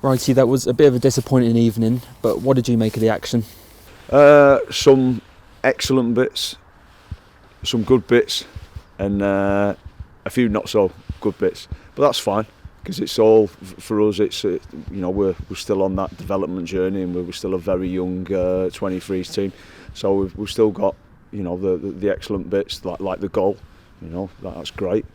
Righty, that was a bit of a disappointing evening, but what did you make of the action? Some excellent bits, some good bits, and a few not so good bits. But that's fine, because it's all for us. It's we're still on that development journey, and we're still a very young 23s team. So we've still got the excellent bits like the goal. That's great.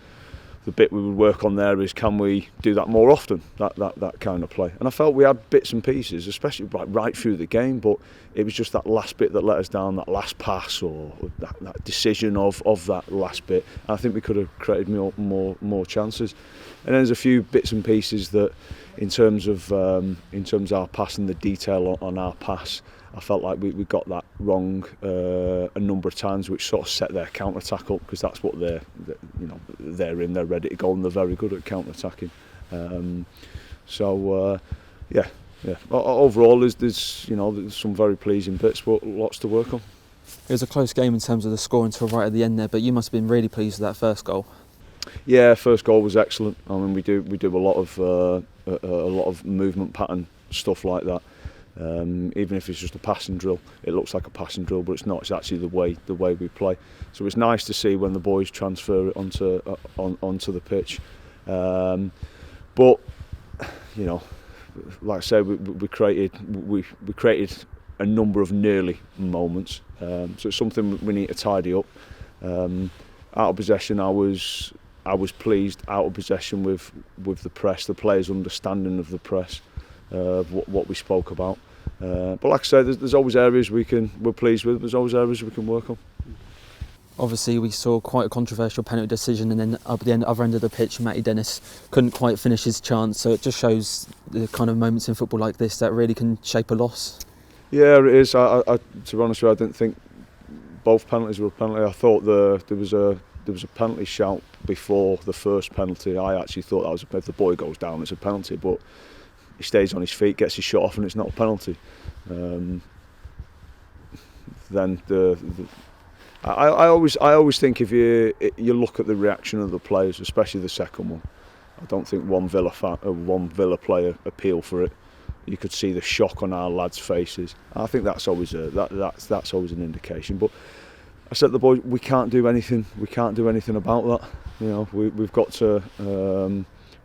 The bit we would work on there is, can we do that more often, that kind of play. And I felt we had bits and pieces, especially right through the game, but it was just that last bit that let us down, that last pass or that decision of that last bit. And I think we could have created more chances. And then there's a few bits and pieces that, in terms of our pass and the detail on our pass, I felt like we got that wrong a number of times, which sort of set their counter-attack up, because that's what they're ready to go, and they're very good at counter-attacking. Overall, there's some very pleasing bits, but lots to work on. It was a close game in terms of the score until right at the end there, but you must have been really pleased with that first goal. Yeah, first goal was excellent. I mean, we do a lot of movement pattern stuff like that. Even if it's just a passing drill, it looks like a passing drill, but it's not. It's actually the way we play. So it's nice to see when the boys transfer it onto the pitch. But like I said, we created a number of nearly moments. So it's something we need to tidy up. Out of possession, I was pleased. Out of possession with the press, the players' understanding of the press. What we spoke about, but like I said, there's always areas we're pleased with. There's always areas we can work on. Obviously, we saw quite a controversial penalty decision, and then up the other end of the pitch, Matty Dennis couldn't quite finish his chance. So it just shows the kind of moments in football like this that really can shape a loss. Yeah, it is. I to be honest with you, I didn't think both penalties were a penalty. I thought there was a penalty shout before the first penalty. I actually thought that was if the boy goes down, it's a penalty, but he stays on his feet, gets his shot off, and it's not a penalty. Then I always think if you look at the reaction of the players, especially the second one, I don't think one Villa player appealed for it. You could see the shock on our lads' faces. I think that's always that's always an indication. But I said to the boys, we can't do anything. We can't do anything about that. We've got to.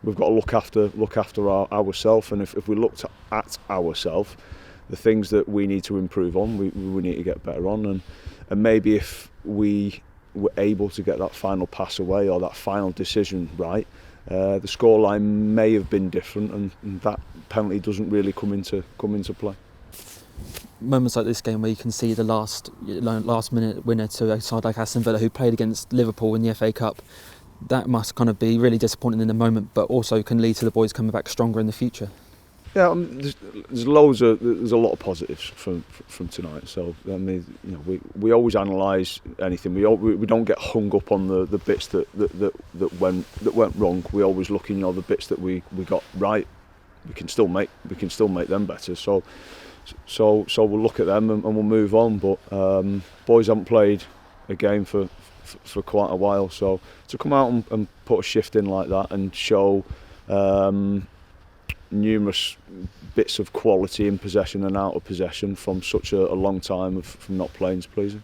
We've got to look after ourselves, and if we looked at ourselves, the things that we need to improve on, we need to get better on, and maybe if we were able to get that final pass away or that final decision right, the scoreline may have been different, and that penalty doesn't really come into play. Moments like this game where you can see the last minute winner to a side like Aston Villa, who played against Liverpool in the FA Cup. That must kind of be really disappointing in the moment, but also can lead to the boys coming back stronger in the future. Yeah, there's a lot of positives from tonight. So I mean, we always analyse anything. We don't get hung up on the bits that went wrong. We always look in the bits that we got right. We can still make them better. So we'll look at them and we'll move on. But boys haven't played a game for quite a while, so to come out and put a shift in like that and show numerous bits of quality in possession and out of possession from such a long time from not playing is pleasing.